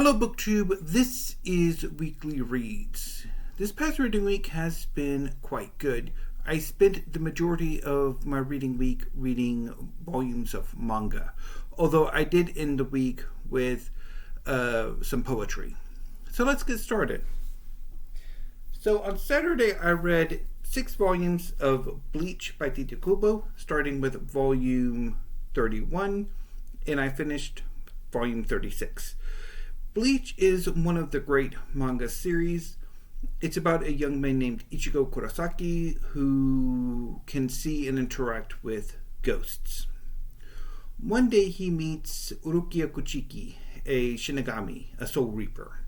Hello BookTube, this is Weekly Reads. This past reading week has been quite good. I spent the majority of my reading week reading volumes of manga, although I did end the week with some poetry. So let's get started. So on Saturday I read 6 volumes of Bleach by Tite Kubo, starting with volume 31, and I finished volume 36. Bleach is one of the great manga series. It's about a young man named Ichigo Kurosaki who can see and interact with ghosts. One day he meets Urukia Kuchiki, a Shinigami, a Soul Reaper.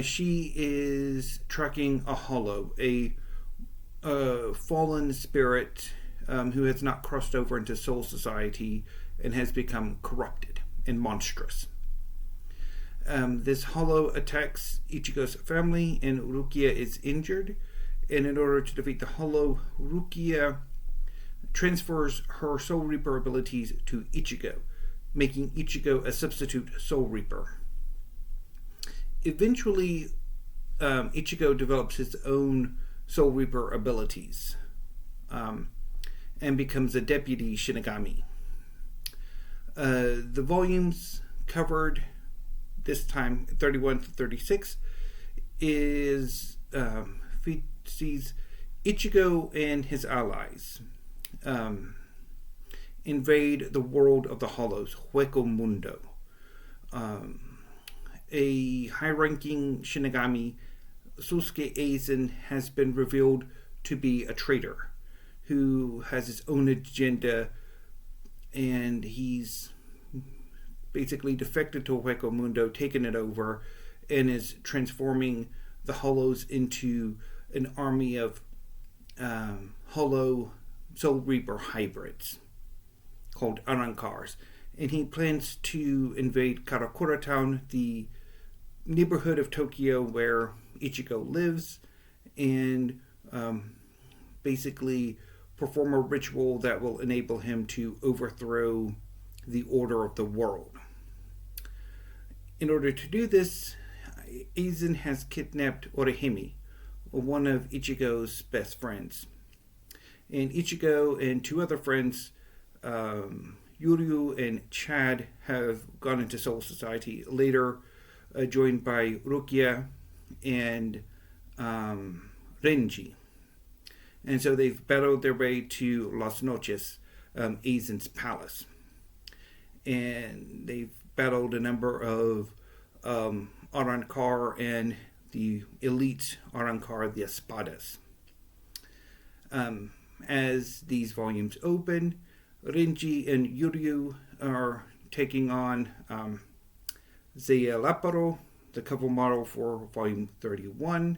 She is tracking a hollow, a fallen spirit who has not crossed over into Soul Society and has become corrupted and monstrous. This hollow attacks Ichigo's family, and Urukia is injured. And in order to defeat the hollow, Urukia transfers her Soul Reaper abilities to Ichigo, making Ichigo a substitute Soul Reaper. Eventually, Ichigo develops his own Soul Reaper abilities and becomes a deputy Shinigami. The volumes covered this time, 31 to 36, sees Ichigo and his allies invade the world of the Hollows, Hueco Mundo. A high-ranking Shinigami, Suzuki Aizen, has been revealed to be a traitor who has his own agenda, and he's basically defected to Hueco Mundo, taken it over, and is transforming the Hollows into an army of Hollow Soul Reaper hybrids called Arankars. And he plans to invade Karakura Town, the neighborhood of Tokyo where Ichigo lives, and basically perform a ritual that will enable him to overthrow the order of the world. In order to do this, Aizen has kidnapped Orihime, one of Ichigo's best friends. And Ichigo and 2 other friends, Yuryu and Chad, have gone into Soul Society, later joined by Rukia and Renji. And so they've battled their way to Las Noches, Aizen's palace. And they've battled a number of Arankar and the elite Arankar, the Espadas. As these volumes open, Renji and Yuryu are taking on Zealaparo, the cover model for volume 31.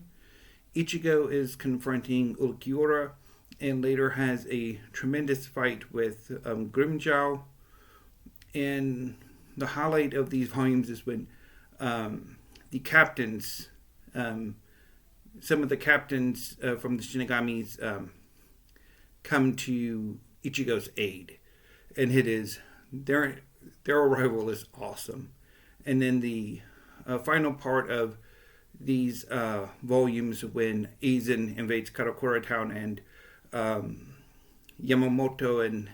Ichigo is confronting Ulquiorra and later has a tremendous fight with Grimmjow. And the highlight of these volumes is when the captains, some of the captains from the Shinigamis come to Ichigo's aid, and it is their arrival is awesome. And then the final part of these volumes, when Aizen invades Karakura Town and Yamamoto and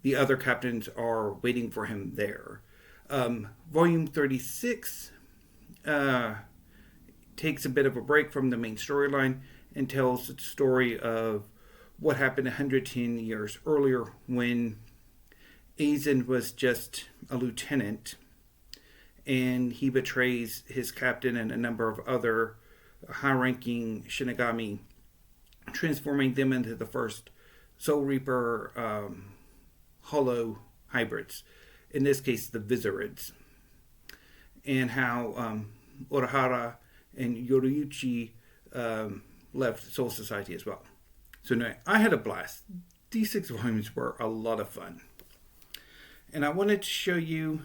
the other captains are waiting for him there. Volume 36 takes a bit of a break from the main storyline and tells the story of what happened 110 years earlier when Aizen was just a lieutenant and he betrays his captain and a number of other high-ranking Shinigami, transforming them into the first Soul Reaper Hollow hybrids, in this case the Vizarids, and how Urahara and Yoruichi left Soul Society as well. So anyway, I had a blast. These 6 volumes were a lot of fun. And I wanted to show you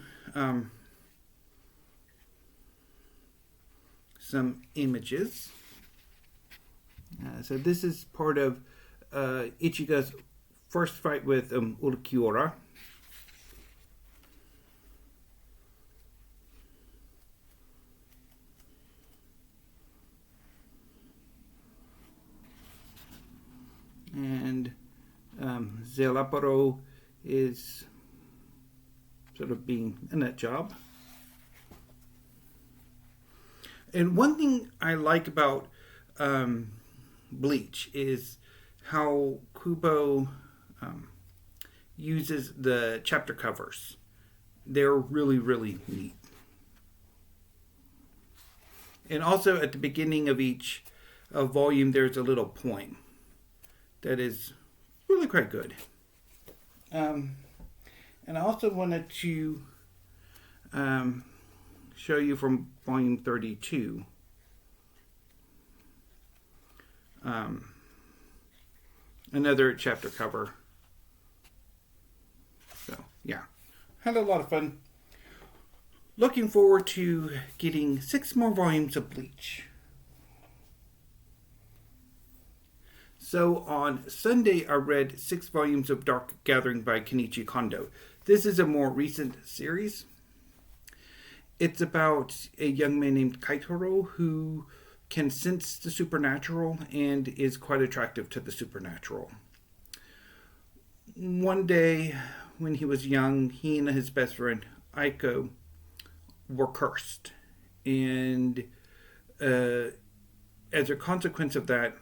some images. So this is part of Ichigo's first fight with Ulquiorra. Zelaparo is sort of being a nut job. And one thing I like about Bleach is how Kubo uses the chapter covers. They're really, really neat. And also at the beginning of each volume, there's a little poem that is really quite good. And I also wanted to show you from volume 32. Another chapter cover. So, yeah. Had a lot of fun. Looking forward to getting 6 more volumes of Bleach. So on Sunday, I read 6 volumes of Dark Gathering by Kenichi Kondo. This is a more recent series. It's about a young man named Kaitoro who can sense the supernatural and is quite attractive to the supernatural. One day, when he was young, he and his best friend, Aiko, were cursed. And as a consequence of that,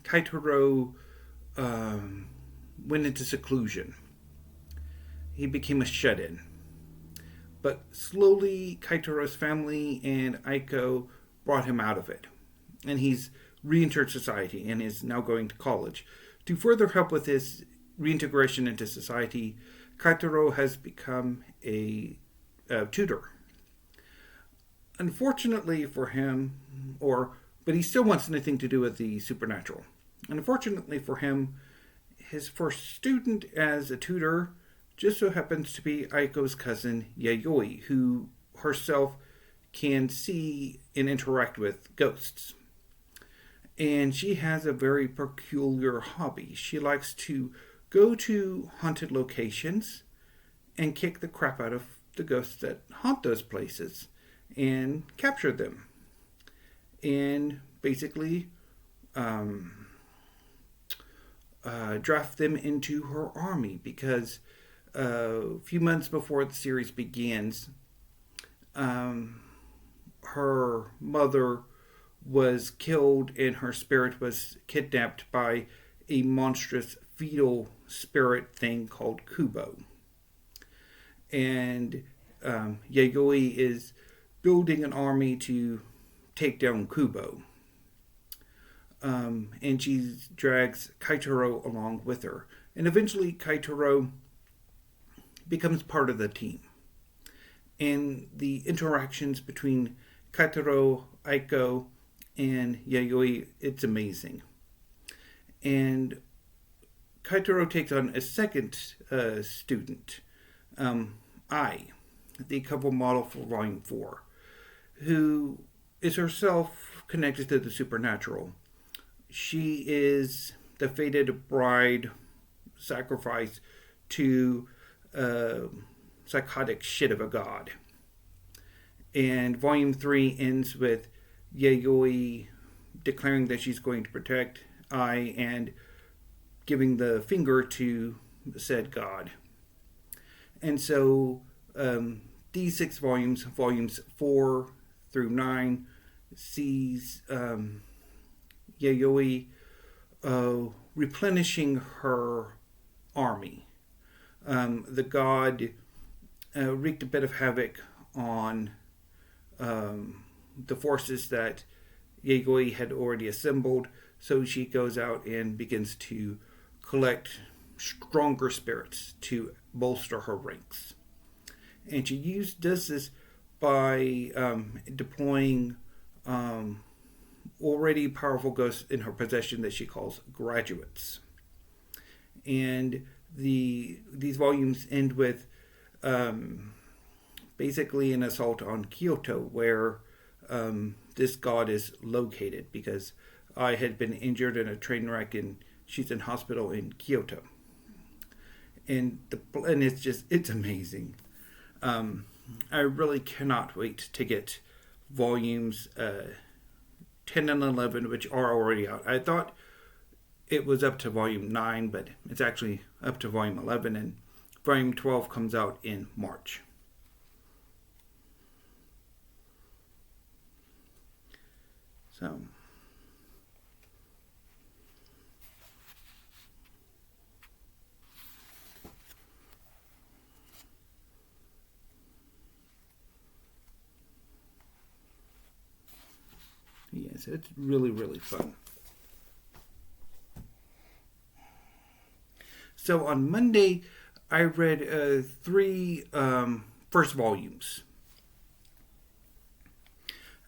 Kaitoro went into seclusion. He became a shut-in. But slowly, Kaitoro's family and Aiko brought him out of it. And he's re-entered society and is now going to college. To further help with his reintegration into society, Kaitoro has become a tutor. Unfortunately for him, but he still wants anything to do with the supernatural. Unfortunately for him, his first student as a tutor just so happens to be Aiko's cousin Yayoi, who herself can see and interact with ghosts. And she has a very peculiar hobby. She likes to go to haunted locations and kick the crap out of the ghosts that haunt those places and capture them. And basically draft them into her army, because a few months before the series begins, her mother was killed and her spirit was kidnapped by a monstrous fetal spirit thing called Kubo. And Yayoi is building an army to take down Kubo. And she drags Kaitoro along with her. And eventually Kaitoro becomes part of the team. And the interactions between Kaitoro, Aiko, and Yayoi, it's amazing. And Kaitoro takes on a second student, Ai, the cover model for Volume 4, who is herself connected to the supernatural. She is the fated bride sacrificed to psychotic shit of a god. And Volume 3 ends with Yayoi declaring that she's going to protect Ai and giving the finger to said god. And so these 6 volumes, volumes 4 through 9, sees Yayoi replenishing her army. The god wreaked a bit of havoc on the forces that Yayoi had already assembled, so she goes out and begins to collect stronger spirits to bolster her ranks. And she does this by deploying already powerful ghosts in her possession that she calls graduates. And these volumes end with basically an assault on Kyoto, where this god is located, because I had been injured in a train wreck and she's in hospital in Kyoto. And it's amazing. I really cannot wait to get volumes 10 and 11, which are already out. I thought it was up to volume 9, but it's actually up to volume 11, and volume 12 comes out in March. So, yes, it's really, really fun. So on Monday, I read 3 first volumes.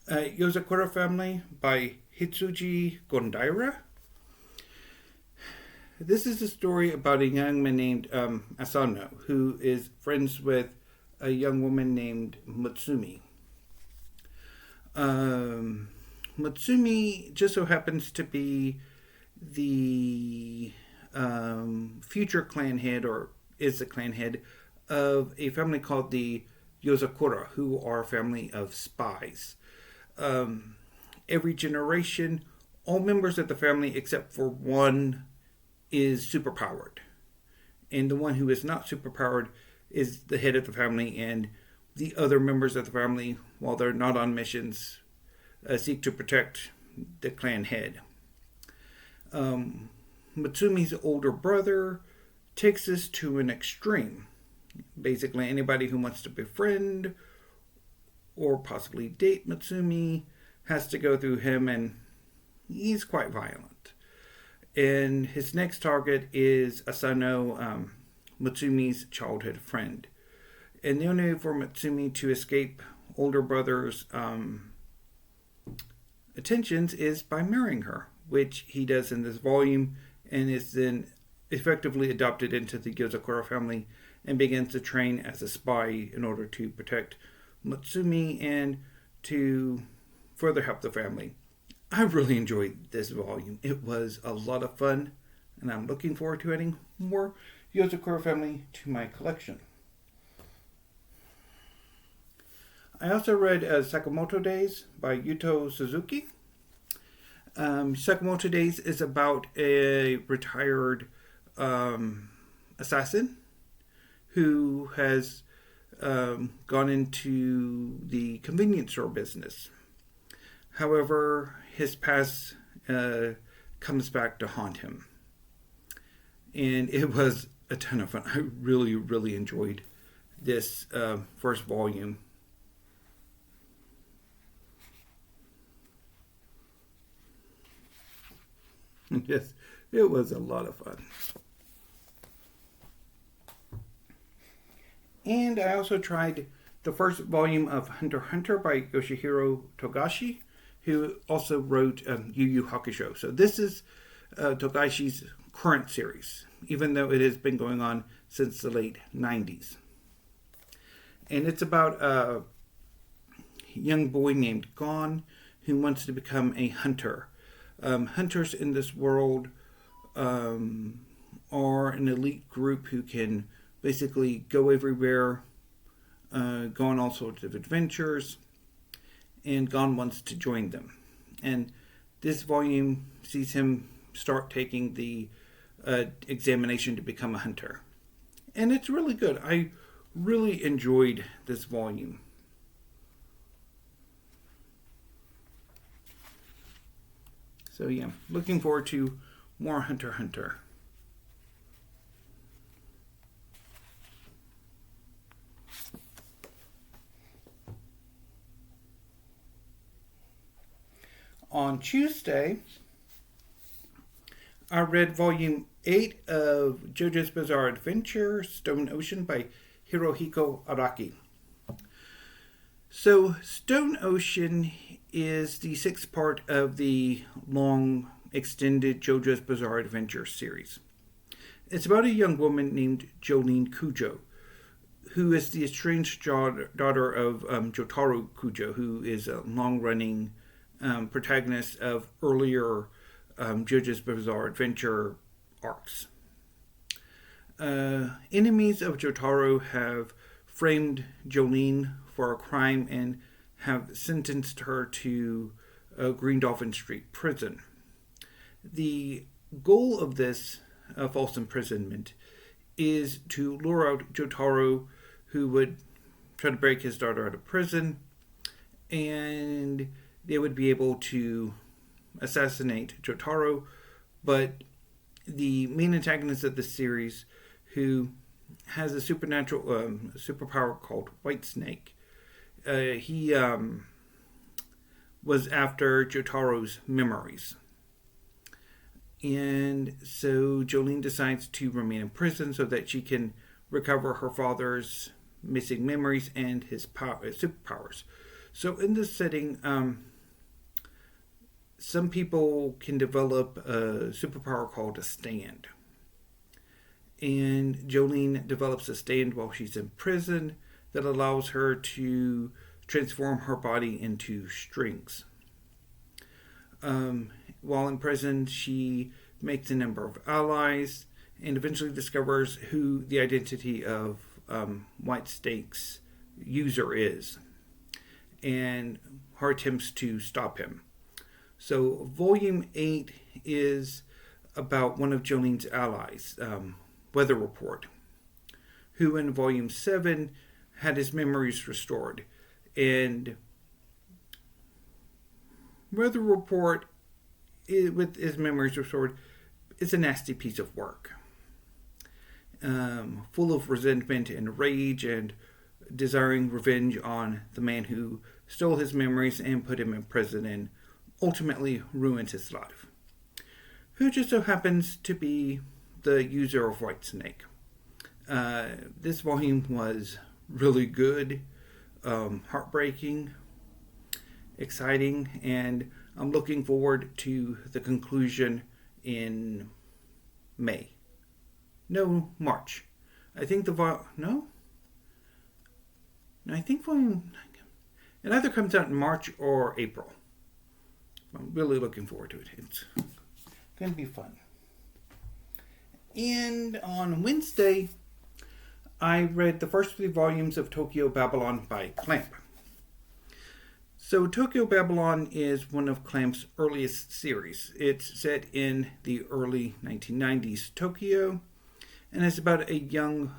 Yozakura Family by Hitsuji Gondaira. This is a story about a young man named Asano, who is friends with a young woman named Mutsumi. Mutsumi just so happens to be the future clan head, or is the clan head, of a family called the Yozakura, who are a family of spies. Every generation, all members of the family except for one is superpowered. And the one who is not superpowered is the head of the family, and the other members of the family, while they're not on missions, seek to protect the clan head. Mutsumi's older brother takes this to an extreme. Basically, anybody who wants to befriend or possibly date Mutsumi has to go through him, and he's quite violent. And his next target is Asano, Mutsumi's childhood friend. And the only way for Mutsumi to escape older brother's attentions is by marrying her, which he does in this volume, and is then effectively adopted into the Yozakura family and begins to train as a spy in order to protect Mutsumi and to further help the family. I really enjoyed this volume. It was a lot of fun, and I'm looking forward to adding more Yozakura family to my collection. I also read Sakamoto Days by Yuto Suzuki. Sakamoto Days is about a retired assassin who has gone into the convenience store business. However, his past comes back to haunt him. And it was a ton of fun. I really, really enjoyed this first volume. Yes, it was a lot of fun. And I also tried the first volume of Hunter x Hunter by Yoshihiro Togashi, who also wrote Yu Yu Hakusho. So this is Togashi's current series, even though it has been going on since the late 90s. And it's about a young boy named Gon who wants to become a hunter. Hunters in this world are an elite group who can basically go everywhere, go on all sorts of adventures, and Gon wants to join them. And this volume sees him start taking the examination to become a hunter. And it's really good. I really enjoyed this volume. So yeah, looking forward to more Hunter x Hunter. On Tuesday, I read volume 8 of JoJo's Bizarre Adventure, Stone Ocean by Hirohiko Araki. So, Stone Ocean is the 6th part of the long, extended JoJo's Bizarre Adventure series. It's about a young woman named Jolene Kujo, who is the estranged daughter of Jotaro Kujo, who is a long-running protagonist of earlier JoJo's Bizarre Adventure arcs. Enemies of Jotaro have framed Jolene for a crime and have sentenced her to Green Dolphin Street prison. The goal of this false imprisonment is to lure out Jotaro, who would try to break his daughter out of prison, and they would be able to assassinate Jotaro. But the main antagonist of the series, who has a supernatural superpower called White Snake, he was after Jotaro's memories. And so Jolene decides to remain in prison so that she can recover her father's missing memories and his superpowers. So in this setting, some people can develop a superpower called a stand. And Jolene develops a stand while she's in prison that allows her to transform her body into strings. While in prison, she makes a number of allies and eventually discovers who the identity of White Snake's user is, and her attempts to stop him. So Volume 8 is about one of Jolene's allies, Weather Report, who in Volume 7 had his memories restored. And Weather Report, with his memories restored, is a nasty piece of work. Full of resentment and rage and desiring revenge on the man who stole his memories and put him in prison and ultimately ruined his life. Who just so happens to be the user of White Snake. This volume was really good, heartbreaking, exciting, and I'm looking forward to the conclusion in May. No, March. I think I think volume... It either comes out in March or April. I'm really looking forward to it. It's going to be fun. And on Wednesday, I read the first 3 volumes of Tokyo Babylon by Clamp. So Tokyo Babylon is one of Clamp's earliest series. It's set in the early 1990s Tokyo, and it's about a young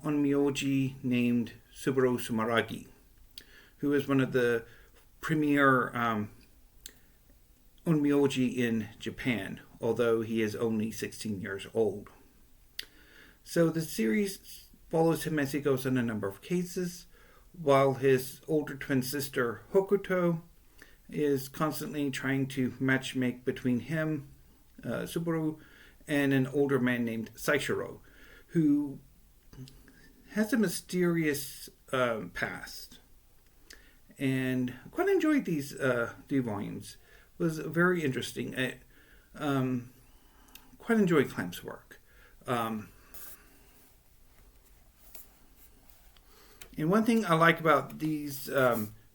onmyoji named Subaru Sumaragi, who is one of the premier onmyoji in Japan, although he is only 16 years old. So the series follows him as he goes on a number of cases, while his older twin sister Hokuto is constantly trying to matchmake between him, Subaru, and an older man named Saishiro, who has a mysterious past. And I quite enjoyed these 3 volumes. It was very interesting. I quite enjoyed Clamp's work. And one thing I like about these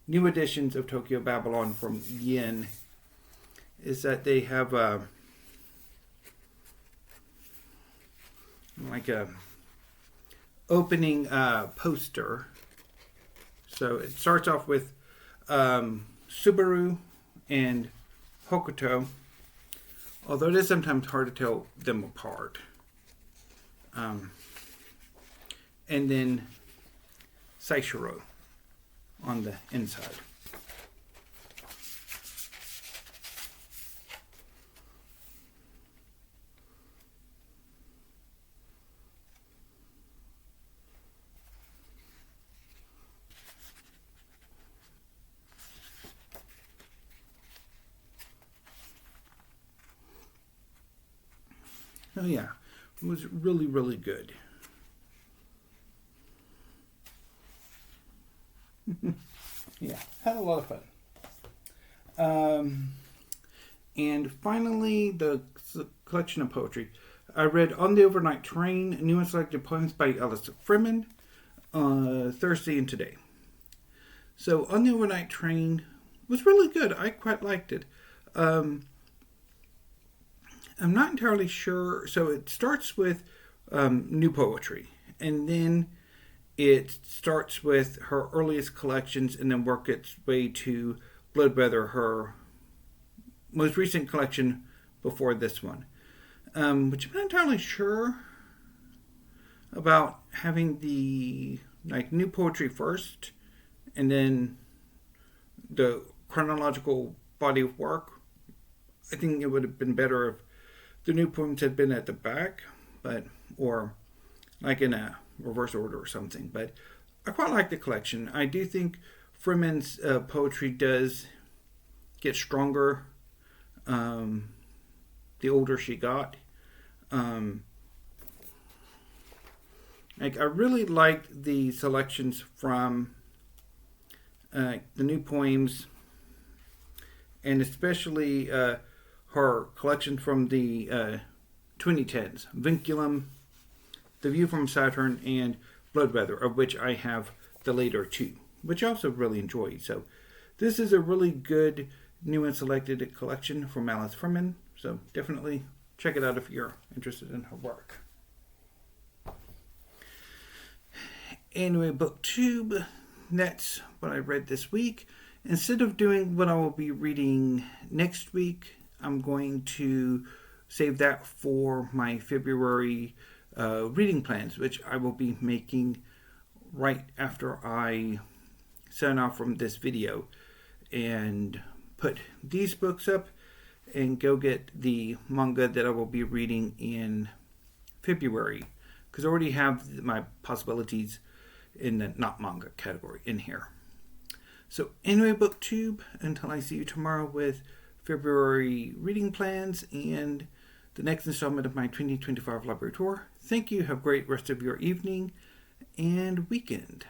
new editions of Tokyo Babylon from Yen is that they have like a opening poster. So it starts off with Subaru and Hokuto, although it is sometimes hard to tell them apart. And then Saishiro on the inside. Oh yeah, it was really, really good. Yeah, had a lot of fun. And finally, the collection of poetry. I read On the Overnight Train, new and selected poems by Alice Friman, Thursday and today. So, On the Overnight Train was really good. I quite liked it. I'm not entirely sure. So, it starts with new poetry, and then it starts with her earliest collections and then work its way to Bloodweather, her most recent collection before this one. Which I'm not entirely sure. about having the new poetry first, and then the chronological body of work. I think it would have been better if the new poems had been at the back, or in a reverse order or something. But I quite like the collection. I do think Friman's poetry does get stronger the older she got. I really liked the selections from the new poems, and especially her collection from the 2010s, Vinculum, The View from Saturn, and Bloodweather, of which I have the later two, which I also really enjoyed. So this is a really good new and selected collection from Alice Friman, so definitely check it out if you're interested in her work. Anyway, BookTube, that's what I read this week. Instead of doing what I will be reading next week, I'm going to save that for my February reading plans, which I will be making right after I sign off from this video and put these books up and go get the manga that I will be reading in February, because I already have my possibilities in the not manga category in here. So anyway, BookTube, until I see you tomorrow with February reading plans and the next installment of my 2025 library tour, thank you. Have a great rest of your evening and weekend.